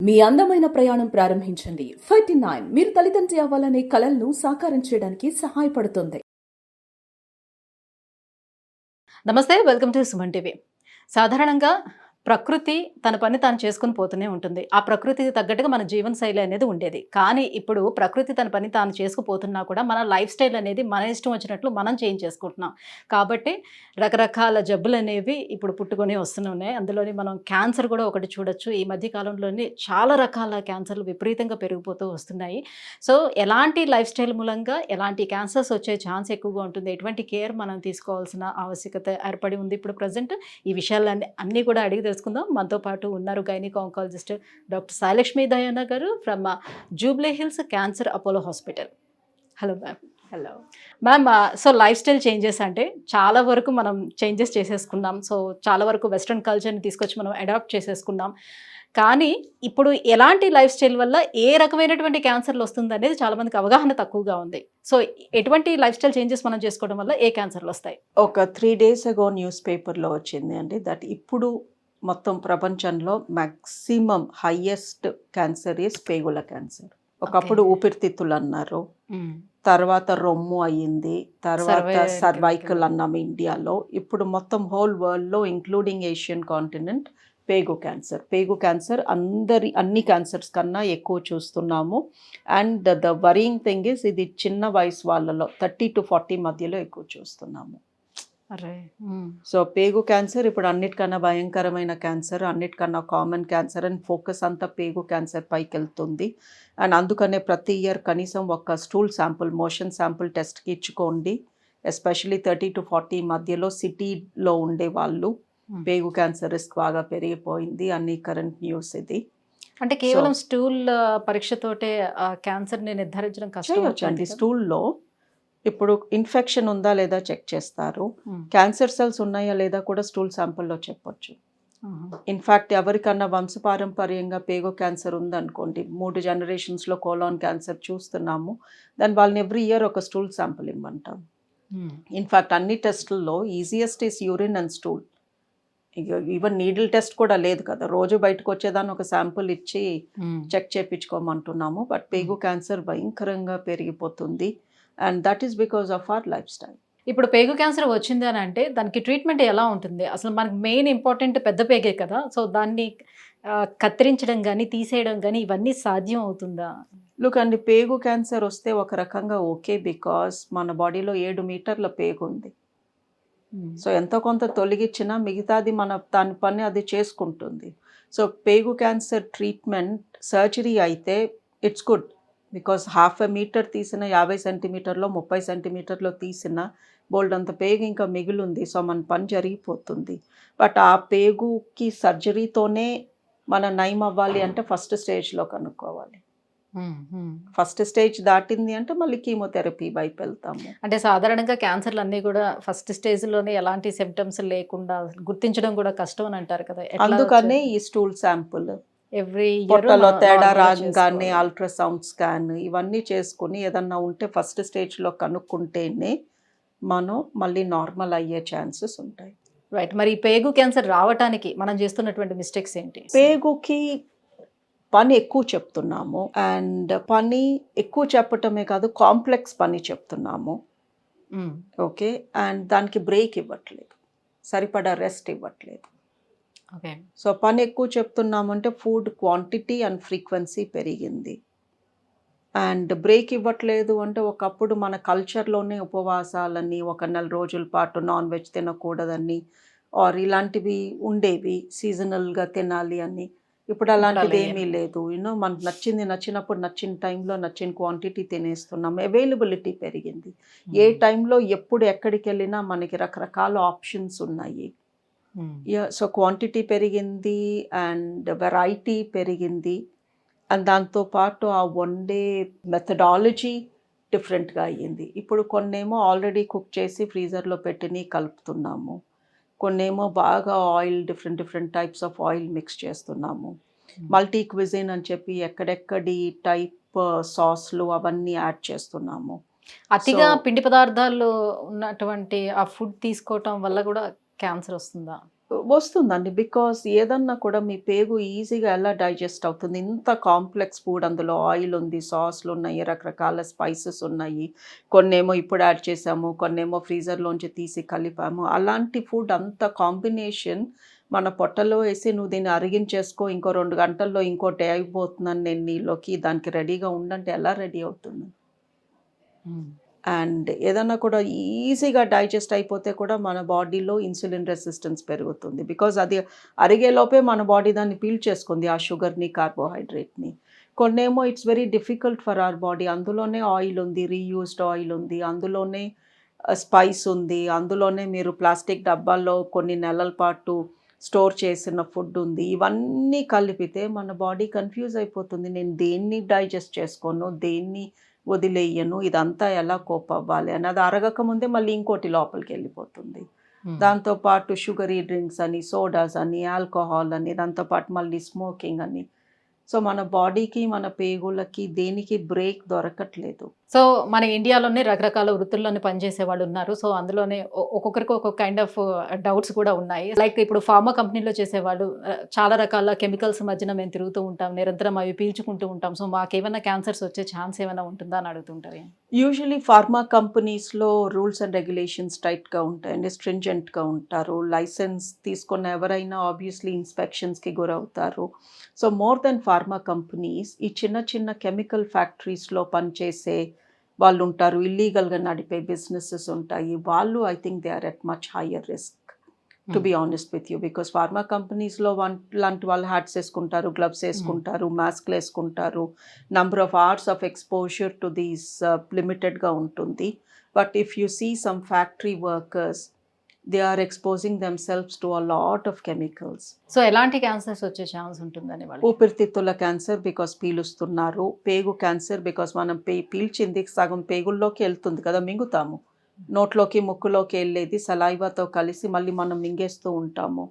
మీ అందమైన ప్రయాణం ప్రారంభించండి. 39 మీరు తల్లిదండ్రి అవ్వాలనే కలలను సాకారం చేయడానికి సహాయపడుతుంది. నమస్తే, వెల్కమ్ టు సుమన్ టీవీ. సాధారణంగా ప్రకృతి తన పని తాను చేసుకుని పోతూనే ఉంటుంది. ఆ ప్రకృతికి తగ్గట్టుగా మన జీవన శైలి అనేది ఉండేది. కానీ ఇప్పుడు ప్రకృతి తన పని తాను చేసుకుపోతున్నా కూడా మన లైఫ్ స్టైల్ అనేది మన ఇష్టం వచ్చినట్లు మనం చేంజ్ చేసుకుంటున్నాం. కాబట్టి రకరకాల జబ్బులు అనేవి ఇప్పుడు పుట్టుకొని వస్తున్నాయి. అందులోని మనం క్యాన్సర్ కూడా ఒకటి చూడొచ్చు. ఈ మధ్య కాలంలోని చాలా రకాల క్యాన్సర్లు విపరీతంగా పెరిగిపోతూ వస్తున్నాయి. సో ఎలాంటి లైఫ్ స్టైల్ మూలంగా ఎలాంటి క్యాన్సర్స్ వచ్చే ఛాన్స్ ఎక్కువగా ఉంటుంది, ఎటువంటి కేర్ మనం తీసుకోవాల్సిన ఆవశ్యకత ఏర్పడి ఉంది ఇప్పుడు ప్రజెంట్. ఈ విషయాలన్నీ కూడా అడిగి తెలుసుకుందాం. మనతో పాటు ఉన్నారు గైనిక్ ఆంకాలజిస్ట్ డాక్టర్ సాయిలక్ష్మి దయానా గారు from Jubilee hills cancer Apollo hospital. Hello ma'am. Hello ma'am. So life style changes అంటే చాలా వరకు మనం చేంజెస్ చేసేసుకున్నాం. సో చాలా వరకు వెస్ట్రన్ కల్చర్ని తీసుకొచ్చి మనం అడాప్ట్ చేసేసుకున్నాం. కానీ ఇప్పుడు ఎలాంటి లైఫ్ స్టైల్ వల్ల ఏ రకమైనటువంటి క్యాన్సర్లు వస్తుంది అనేది చాలామందికి అవగాహన తక్కువగా ఉంది. సో ఎటువంటి లైఫ్ స్టైల్ చేంజెస్ మనం చేసుకోవడం వల్ల ఏ క్యాన్సర్లు వస్తాయి? ఒక 3 days ago న్యూస్ పేపర్లో వచ్చింది అండి దట్ ఇప్పుడు మొత్తం ప్రపంచంలో మ్యాక్సిమం హైయెస్ట్ క్యాన్సర్ ఈస్ పేగుల క్యాన్సర్. ఒకప్పుడు ఊపిరితిత్తులు అన్నారు, తర్వాత రొమ్ము అయ్యింది, తర్వాత సర్వైకల్ అన్నాం ఇండియాలో. ఇప్పుడు మొత్తం హోల్ వరల్డ్లో ఇంక్లూడింగ్ ఏషియన్ కాంటినెంట్ పేగు క్యాన్సర్ అన్ని క్యాన్సర్స్ కన్నా ఎక్కువ చూస్తున్నాము. And the worrying thing is ఇది చిన్న వయసు వాళ్ళలో 30 to 40 మధ్యలో ఎక్కువ చూస్తున్నాము. సో పేగు క్యాన్సర్ ఇప్పుడు అన్నిటికన్నా భయంకరమైన క్యాన్సర్, అన్నిటికన్నా కామన్ క్యాన్సర్ అండ్ ఫోకస్ అంతా పేగు క్యాన్సర్ పైకి వెళ్తుంది. అండ్ అందుకనే ప్రతి ఇయర్ కనీసం ఒక స్టూల్ శాంపుల్, మోషన్ శాంపుల్ టెస్ట్కి ఇచ్చుకోండి. ఎస్పెషలీ 30 to 40 మధ్యలో సిటీలో ఉండే వాళ్ళు పేగు క్యాన్సర్ రిస్క్ బాగా పెరిగిపోయింది అని కరెంట్ న్యూస్ ఇది. అంటే కేవలం స్టూల్ పరీక్షతోటే క్యాన్సర్ని నిర్ధారించడం కష్టం అండి. స్టూల్లో ఇప్పుడు ఇన్ఫెక్షన్ ఉందా లేదా చెక్ చేస్తారు, క్యాన్సర్ సెల్స్ ఉన్నాయా లేదా కూడా స్టూల్ శాంపుల్లో చెప్పొచ్చు. ఇన్ఫ్యాక్ట్ ఎవరికన్నా వంశపారంపర్యంగా పేగు క్యాన్సర్ ఉందనుకోండి, 3 generations కోలాన్ క్యాన్సర్ చూస్తున్నాము, దాని వాళ్ళని ఎవ్రీ ఇయర్ ఒక స్టూల్ శాంపుల్ ఇమ్మంటాం. ఇన్ఫ్యాక్ట్ అన్ని టెస్టుల్లో easiest is urine and stool. Even needle test కూడా లేదు కదా, రోజు బయటకు వచ్చేదాన్ని ఒక శాంపుల్ ఇచ్చి చెక్ చేయించుకోమంటున్నాము. బట్ పేగు క్యాన్సర్ భయంకరంగా పెరిగిపోతుంది and that is because of our life style. ఇప్పుడు పేగు క్యాన్సర్ వచ్చింది అని అంటే దానికి ట్రీట్మెంట్ ఎలా ఉంటుంది? అసలు మనకి మెయిన్ ఇంపార్టెంట్ పెద్ద పేగే కదా, సో దాన్ని కత్తిరించడం కానీ తీసేయడం కానీ ఇవన్నీ సాధ్యం అవుతుందా? లుక్ అండి, పేగు క్యాన్సర్ వస్తే ఒక రకంగా ఓకే, బికాస్ మన బాడీలో 7 మీటర్ల పేగు ఉంది. సో ఎంతో కొంత తొలగించినా మిగతాది మన దాని పని అది చేసుకుంటుంది. సో పేగు క్యాన్సర్ ట్రీట్మెంట్ సర్జరీ అయితే ఇట్స్ గుడ్, బికాస్ 1/2 meter తీసిన 50 centimeterలో 30 centimeterలో తీసిన బోల్డ్ అంత పేగు ఇంకా మిగిలింది. సో మన పని జరిగిపోతుంది. బట్ ఆ పేగుకి సర్జరీతోనే మన నయం అవ్వాలి అంటే ఫస్ట్ స్టేజ్లో కనుక్కోవాలి. ఫస్ట్ స్టేజ్ దాటింది అంటే మళ్ళీ కీమోథెరపీ వైపు వెళ్తాము. అంటే సాధారణంగా క్యాన్సర్లు అన్నీ కూడా ఫస్ట్ స్టేజ్లోనే ఎలాంటి సిమ్టమ్స్ లేకుండా గుర్తించడం కూడా కష్టం అని అంటారు కదా. అందుకనే ఈ స్టూల్ శాంపుల్, ఎవ్రీ పొట్టలో తేడా రాగానే అల్ట్రాసౌండ్ స్కాన్ ఇవన్నీ చేసుకుని ఏదన్నా ఉంటే ఫస్ట్ స్టేజ్లో కనుక్కుంటేనే మనం మళ్ళీ నార్మల్ అయ్యే ఛాన్సెస్ ఉంటాయి. రైట్. మరి పేగు క్యాన్సర్ రావడానికి మనం చేస్తున్నటువంటి మిస్టేక్స్ ఏంటి? పేగుకి పని ఎక్కువ చెప్తున్నాము, అండ్ పని ఎక్కువ చెప్పటమే కాదు కాంప్లెక్స్ పని చెప్తున్నాము. ఓకే, అండ్ దానికి బ్రేక్ ఇవ్వట్లేదు, సరిపడా రెస్ట్ ఇవ్వట్లేదు. ఓకే. సో పని ఎక్కువ చెప్తున్నామంటే ఫుడ్ క్వాంటిటీ అండ్ ఫ్రీక్వెన్సీ పెరిగింది. అండ్ బ్రేక్ ఇవ్వట్లేదు అంటే ఒకప్పుడు మన కల్చర్లోనే ఉపవాసాలని, ఒక 4 రోజుల పాటు నాన్ వెజ్ తినకూడదని ఆర్ ఇలాంటివి ఉండేవి, సీజనల్గా తినాలి అని. ఇప్పుడు అలాంటిది ఏమీ లేదు. మనకు నచ్చినప్పుడు నచ్చిన టైంలో నచ్చిన క్వాంటిటీ తినేస్తున్నాం. అవైలబిలిటీ పెరిగింది. ఏ టైంలో ఎప్పుడు ఎక్కడికి వెళ్ళినా మనకి రకరకాల ఆప్షన్స్ ఉన్నాయి. సో క్వాంటిటీ పెరిగింది అండ్ వెరైటీ పెరిగింది. అండ్ దాంతోపాటు ఆ వండే మెథడాలజీ డిఫరెంట్గా అయ్యింది. ఇప్పుడు కొన్నేమో ఆల్రెడీ కుక్ చేసి ఫ్రీజర్లో పెట్టిని కలుపుతున్నాము, కొన్నేమో బాగా oil different types of oil mix చేస్తున్నాము. మల్టీ క్విజిన్ అని చెప్పి ఎక్కడెక్కడి టైప్ సాస్లు అవన్నీ యాడ్ చేస్తున్నాము. అతిగా పిండి పదార్థాలు ఉన్నటువంటి ఆ ఫుడ్ తీసుకోవటం వల్ల కూడా క్యాన్సర్ వస్తుందా? వస్తుందండి. బికాజ్ ఏదన్నా కూడా మీ పేగు ఈజీగా ఎలా డైజెస్ట్ అవుతుంది. ఇంత కాంప్లెక్స్ ఫుడ్, అందులో ఆయిల్ ఉంది, సాస్‌లున్నాయి, రకరకాల స్పైసెస్ ఉన్నాయి. కొన్నేమో ఇప్పుడు యాడ్ చేసాము, కొన్నేమో ఫ్రీజర్‌లోంచి తీసి కలిపాము. అలాంటి ఫుడ్ అంత కాంబినేషన్ మన పొట్టలో వేసి నువ్వు దీన్ని అరిగించేసుకో, ఇంకో 2 గంటల్లో ఇంకోటి అయిపోతున్నాను నేను నీలోకి, దానికి రెడీగా ఉండంటే ఎలా రెడీ అవుతుంది? అండ్ ఏదన్నా కూడా ఈజీగా డైజెస్ట్ అయిపోతే కూడా మన బాడీలో ఇన్సులిన్ రెసిస్టెన్స్ పెరుగుతుంది. బికాజ్ అది అరిగేలోపే మన బాడీ దాన్ని పీల్చేసుకుంది ఆ షుగర్‌ని, కార్బోహైడ్రేట్‌ని. కొన్నేమో it's very difficult for our body. అందులోనే ఆయిల్ ఉంది, రీయూజ్డ్ ఆయిల్ ఉంది, అందులోనే స్పైస్ ఉంది, అందులోనే మీరు ప్లాస్టిక్ డబ్బాల్లో కొన్ని నెలల పాటు స్టోర్ చేసిన ఫుడ్ ఉంది. ఇవన్నీ కలిపితే మన బాడీ కన్‌ఫ్యూజ్ అయిపోతుంది. నేను దేన్ని డైజెస్ట్ చేసుకోను, దేన్ని వదిలేయను, ఇదంతా ఎలా కోప్ అవ్వాలి అని. అది అరగక ముందే మళ్ళీ ఇంకోటి లోపలికెళ్ళిపోతుంది. దాంతో పాటు షుగరీ డ్రింక్స్ అని, సోడాస్ అని, ఆల్కహాల్ అని, దాంతో పాటు మళ్ళీ స్మోకింగ్ అని. సో మన బాడీకి, మన పేగులకి దేనికి బ్రేక్ దొరకట్లేదు. సో మన ఇండియాలోనే రకరకాల వృత్తుల్లోనే పనిచేసే వాళ్ళు ఉన్నారు. సో అందులోనే ఒక్కొక్కరికి ఒక్కొక్క కైండ్ ఆఫ్ డౌట్స్ కూడా ఉన్నాయి. లైక్ ఇప్పుడు ఫార్మా కంపెనీలో చేసేవాళ్ళు చాలా రకాల కెమికల్స్ మధ్యన మేము తిరుగుతూ ఉంటాం, నిరంతరం అవి పీల్చుకుంటూ ఉంటాం. సో మాకేమైనా క్యాన్సర్స్ వచ్చే ఛాన్స్ ఏమైనా ఉంటుందా అని అడుగుతుంటారు. యూజువలీ ఫార్మా కంపెనీస్‌లో రూల్స్ అండ్ రెగ్యులేషన్స్ టైట్‌గా ఉంటాయండి. స్ట్రింజెంట్‌గా ఉంటారు. లైసెన్స్ తీసుకున్న ఎవరైనా ఆబ్వియస్లీ ఇన్స్‌పెక్షన్స్‌కి గురవుతారు. So more than pharma companies, ఈ చిన్న చిన్న కెమికల్ ఫ్యాక్టరీస్‌లో పనిచేసే వాళ్ళు ఉంటారు. ఇల్లీగల్‌గా నడిపే బిజినెసెస్ ఉంటాయి. వాళ్ళు I think they are at much higher risk to be honest with you. Because pharma కంపెనీస్‌లో లాంటి వాళ్ళు హ్యాట్స్ వేసుకుంటారు, గ్లవ్స్ వేసుకుంటారు, మాస్క్లు వేసుకుంటారు. Number of hours of exposure to these లిమిటెడ్‌గా ఉంటుంది. But if you see some factory workers, they are exposing themselves to a lot of chemicals. So ఎలాంటి క్యాన్సర్స్ వచ్చే ఛాన్స్ ఉంటుందని వాళ్ళు? ఊపిరితిత్తుల క్యాన్సర్ బికాస్ పీలుస్తున్నారు. పేగు క్యాన్సర్ బికాస్ మనం పీల్చింది సగం పేగుల్లోకి వెళ్తుంది కదా, మింగుతాము. నోట్లోకి, ముక్కులోకి వెళ్ళేది సలైవాతో కలిసి మళ్ళీ మనం మింగేస్తూ ఉంటాము.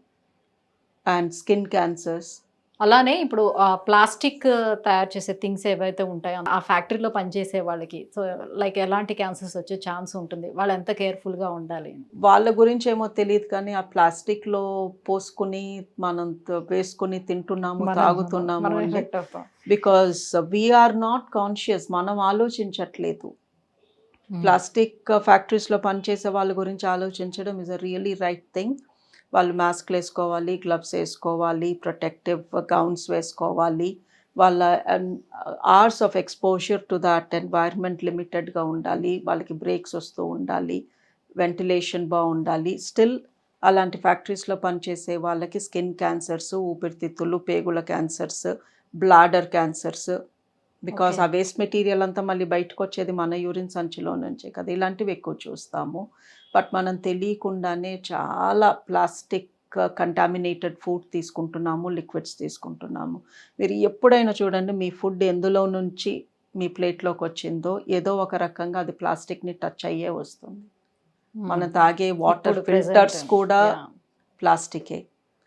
And skin cancers. అలానే ఇప్పుడు ప్లాస్టిక్ తయారు చేసే థింగ్స్ ఏవైతే ఉంటాయో ఆ ఫ్యాక్టరీలో పనిచేసే వాళ్ళకి సో లైక్ ఎలాంటి క్యాన్సర్స్ వచ్చే ఛాన్స్ ఉంటుంది, వాళ్ళు ఎంత కేర్ఫుల్గా ఉండాలి? వాళ్ళ గురించి ఏమో తెలియదు కానీ ఆ ప్లాస్టిక్లో పోసుకుని మనం వేసుకుని తింటున్నాము, తాగుతున్నాము అండి. బికాస్ వీఆర్ నాట్ కాన్షియస్, మనం ఆలోచించట్లేదు. ప్లాస్టిక్ ఫ్యాక్టరీస్లో పనిచేసే వాళ్ళ గురించి ఆలోచించడం is a really right thing. వాళ్ళు మాస్క్లు వేసుకోవాలి, గ్లవ్స్ వేసుకోవాలి, ప్రొటెక్టివ్ గౌన్స్ వేసుకోవాలి. వాళ్ళ hours of exposure to that environment లిమిటెడ్గా ఉండాలి. వాళ్ళకి బ్రేక్స్ వస్తూ ఉండాలి, వెంటిలేషన్ బాగుండాలి. స్టిల్ అలాంటి ఫ్యాక్టరీస్లో పనిచేసే వాళ్ళకి స్కిన్ క్యాన్సర్స్, ఊపిరితిత్తులు, పేగుల క్యాన్సర్స్, బ్లాడర్ క్యాన్సర్స్. బికాస్ ఆ వేస్ట్ మెటీరియల్ అంతా మళ్ళీ బయటకు వచ్చేది మన యూరిన్ సంచిలో నుంచే కదా. ఇలాంటివి ఎక్కువ చూస్తాము. బట్ మనం తెలియకుండానే చాలా ప్లాస్టిక్ కంటామినేటెడ్ ఫుడ్ తీసుకుంటున్నాము, లిక్విడ్స్ తీసుకుంటున్నాము. మీరు ఎప్పుడైనా చూడండి, మీ ఫుడ్ ఎందులో నుంచి మీ ప్లేట్లోకి వచ్చిందో ఏదో ఒక రకంగా అది ప్లాస్టిక్ని టచ్ అయ్యే వస్తుంది. మనం తాగే వాటర్ ఫిల్టర్స్ కూడా ప్లాస్టికే.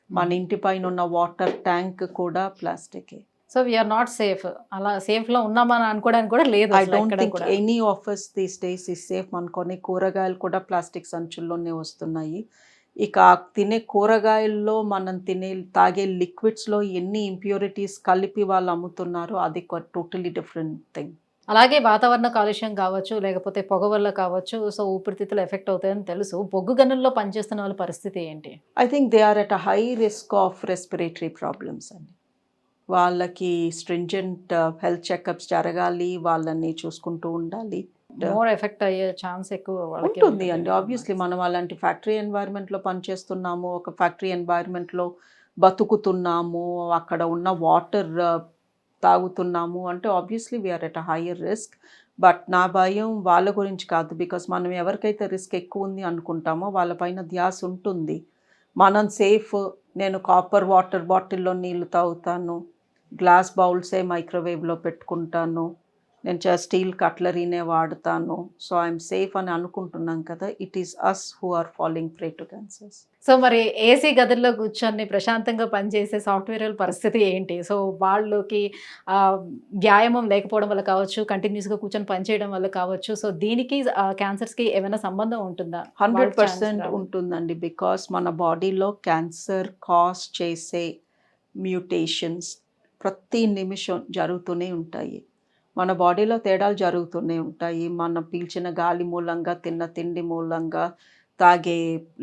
మన ఇంటి పైన ఉన్న వాటర్ ట్యాంక్ కూడా ప్లాస్టికే. So we're not safe. అలా సేఫ్లో ఉన్నామని అనుకోవడానికి కూడా లేదు. I don't think any of us these days is safe అనుకోని. కూరగాయలు కూడా ప్లాస్టిక్ సంచుల్లోనే వస్తున్నాయి. ఇక తినే కూరగాయల్లో మనం తాగే లిక్విడ్స్లో ఎన్ని ఇంప్యూరిటీస్ కలిపి వాళ్ళు అమ్ముతున్నారో అది టోటలీ డిఫరెంట్ థింగ్. అలాగే వాతావరణ కాలుష్యం కావచ్చు, లేకపోతే పొగ వల్ల కావచ్చు, సో ఊపిరితిత్తులు ఎఫెక్ట్ అవుతాయని తెలుసు. బొగ్గు గనుల్లో పనిచేస్తున్న వాళ్ళ పరిస్థితి ఏంటి? I think they are at a high risk of respiratory problems అండి. వాళ్ళకి స్ట్రింజెంట్ హెల్త్ చెకప్స్ జరగాలి, వాళ్ళని చూసుకుంటూ ఉండాలి. మోర్ ఎఫెక్ట్ అయ్యే ఛాన్స్ ఎక్కువ ఉంటుంది అండి. ఆబ్వియస్లీ మనం అలాంటి ఫ్యాక్టరీ ఎన్వైర్న్మెంట్లో పనిచేస్తున్నాము, ఒక ఫ్యాక్టరీ ఎన్వైర్న్మెంట్లో బతుకుతున్నాము, అక్కడ ఉన్న వాటర్ తాగుతున్నాము అంటే obviously we are at a higher risk. But నా భయం వాళ్ళ గురించి కాదు. బికాస్ మనం ఎవరికైతే రిస్క్ ఎక్కువ ఉంది అనుకుంటామో వాళ్ళపైన ధ్యాస ఉంటుంది. మనం సేఫ్, నేను కాపర్ వాటర్ బాటిల్లో నీళ్ళు తాగుతాను, గ్లాస్ బౌల్సే మైక్రోవేవ్లో పెట్టుకుంటాను, నేను స్టీల్ కట్లరీనే వాడతాను, సో ఐఎమ్ సేఫ్ అని అనుకుంటున్నాం కదా. It is us who are following prey to cancers. So మరి ఏసీ గదుల్లో కూర్చొని ప్రశాంతంగా పనిచేసే సాఫ్ట్వేర్ పరిస్థితి ఏంటి? సో వాళ్ళకి వ్యాయామం లేకపోవడం వల్ల కావచ్చు, కంటిన్యూస్గా కూర్చొని పనిచేయడం వల్ల కావచ్చు, సో దీనికి క్యాన్సర్స్కి ఏమైనా సంబంధం ఉంటుందా? 100% ఉంటుందండి. బికాస్ మన బాడీలో క్యాన్సర్ కాజ్ చేసే మ్యూటేషన్స్ ప్రతి నిమిషం జరుగుతూనే ఉంటాయి. మన బాడీలో తేడాలు జరుగుతూనే ఉంటాయి. మనం పీల్చిన గాలి మూలంగా, తిన్న తిండి మూలంగా, తాగే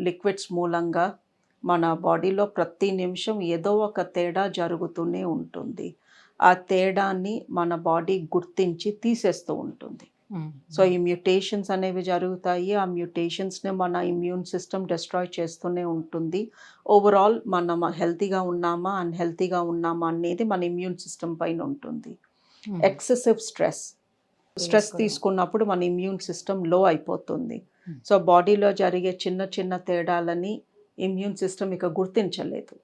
లిక్విడ్స్ మూలంగా మన బాడీలో ప్రతి నిమిషం ఏదో ఒక తేడా జరుగుతూనే ఉంటుంది. ఆ తేడాన్ని మన బాడీ గుర్తించి తీసేస్తూ ఉంటుంది. సో ఈ మ్యూటేషన్స్ అనేవి జరుగుతాయి. ఆ మ్యూటేషన్స్ని మన ఇమ్యూన్ సిస్టమ్ డిస్ట్రాయ్ చేస్తూనే ఉంటుంది. ఓవరాల్ మనం హెల్తీగా ఉన్నామా అన్హెల్తీగా ఉన్నామా అనేది మన ఇమ్యూన్ సిస్టమ్ పైన ఉంటుంది. ఎక్సెసివ్ స్ట్రెస్ తీసుకున్నప్పుడు మన ఇమ్యూన్ సిస్టమ్ లో అయిపోతుంది. సో బాడీలో జరిగే చిన్న చిన్న తేడాలని ఇమ్యూన్ సిస్టమ్ ఇక గుర్తించలేదు,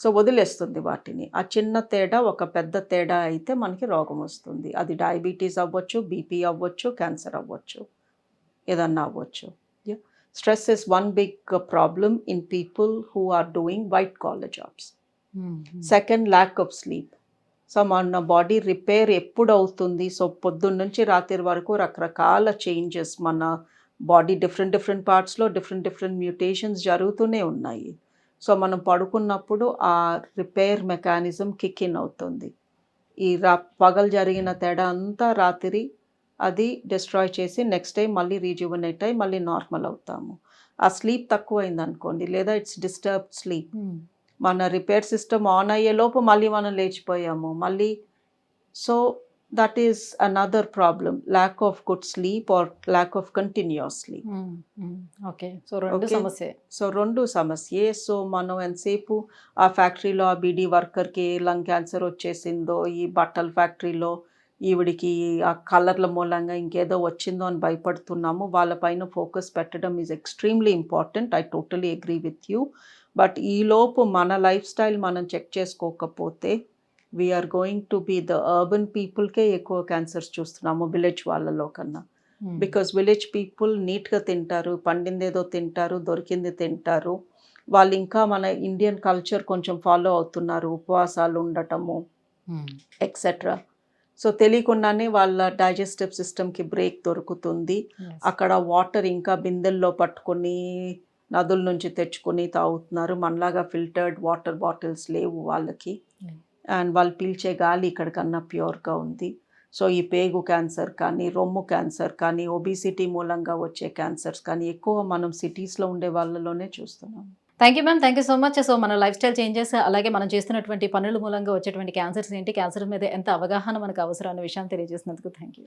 సో వదిలేస్తుంది వాటిని. ఆ చిన్న తేడా ఒక పెద్ద తేడా అయితే మనకి రోగం వస్తుంది. అది డయాబెటీస్ అవ్వచ్చు, బీపీ అవ్వచ్చు, క్యాన్సర్ అవ్వచ్చు, ఏదన్నా అవ్వచ్చు. Stress is one big problem in people who are doing white collar jobs. Second, lack of sleep. So మన బాడీ రిపేర్ ఎప్పుడు అవుతుంది? సో పొద్దున్న నుంచి రాత్రి వరకు రకరకాల చేంజెస్ మన బాడీ డిఫరెంట్ పార్ట్స్లో డిఫరెంట్ మ్యూటేషన్స్ జరుగుతూనే ఉన్నాయి. సో మనం పడుకున్నప్పుడు ఆ రిపేర్ మెకానిజం కిక్ ఇన్ అవుతుంది. ఈ పగలు జరిగిన తేడా అంతా రాత్రి అది డిస్ట్రాయ్ చేసి నెక్స్ట్ డే మళ్ళీ రీజువనేట్ అయ్యి మళ్ళీ నార్మల్ అవుతాము. ఆ స్లీప్ తక్కువైంది అనుకోండి, లేదా ఇట్స్ డిస్టర్బ్డ్ స్లీప్, మన రిపేర్ సిస్టమ్ ఆన్ అయ్యేలోపు మళ్ళీ మనం లేచిపోయాము మళ్ళీ. So that is another problem, lack of good sleep are lack of continuous sleep. Okay, so రెండు సమస్య. సో రెండు సమస్యే. సో మనం ఎంతసేపు ఆ ఫ్యాక్టరీలో ఆ బీడీ వర్కర్కి లంగ్ క్యాన్సర్ వచ్చేసిందో, ఈ బట్టల ఫ్యాక్టరీలో ఈవిడికి ఆ కలర్ల మూలంగా ఇంకేదో వచ్చిందో అని భయపడుతున్నాము. వాళ్ళపైన ఫోకస్ పెట్టడం is extremely important. I totally agree with you. But ఈలోపు మన లైఫ్ స్టైల్ మనం చెక్ చేసుకోకపోతే we're going to be the urban పీపుల్కే ఎక్కువ క్యాన్సర్స్ చూస్తున్నాము విలేజ్ వాళ్ళలో కన్నా. బికాస్ విలేజ్ పీపుల్ నీట్గా తింటారు, పండిందేదో తింటారు, దొరికింది తింటారు. వాళ్ళు ఇంకా మన ఇండియన్ కల్చర్ కొంచెం ఫాలో అవుతున్నారు, ఉపవాసాలు ఉండటము ఎక్సెట్రా. సో తెలియకుండానే వాళ్ళ డైజెస్టివ్ సిస్టమ్కి బ్రేక్ దొరుకుతుంది. అక్కడ వాటర్ ఇంకా బిందెల్లో పట్టుకొని నదుల నుంచి తెచ్చుకొని తాగుతున్నారు. మనలాగా ఫిల్టర్డ్ వాటర్ బాటిల్స్ లేవు వాళ్ళకి. అండ్ వాళ్ళు పీల్చే గాలి ఇక్కడికన్నా ప్యూర్గా ఉంది. సో ఈ పేగు క్యాన్సర్ కానీ, రొమ్ము క్యాన్సర్ కానీ, ఒబిసిటీ మూలంగా వచ్చే క్యాన్సర్స్ కానీ ఎక్కువ మనం సిటీస్లో ఉండే వాళ్ళలోనే చూస్తున్నాం. Thank you ma'am, thank you so much. So మన లైఫ్ స్టైల్ చేంజెస్, అలాగే మనం చేస్తున్నటువంటి పనుల మూలంగా వచ్చేటువంటి క్యాన్సర్స్ ఏంటి, క్యాన్సర్ మీద ఎంత అవగాహన మనకు అవసరం అనే విషయాన్ని తెలియజేసినందుకు థ్యాంక్ యూ.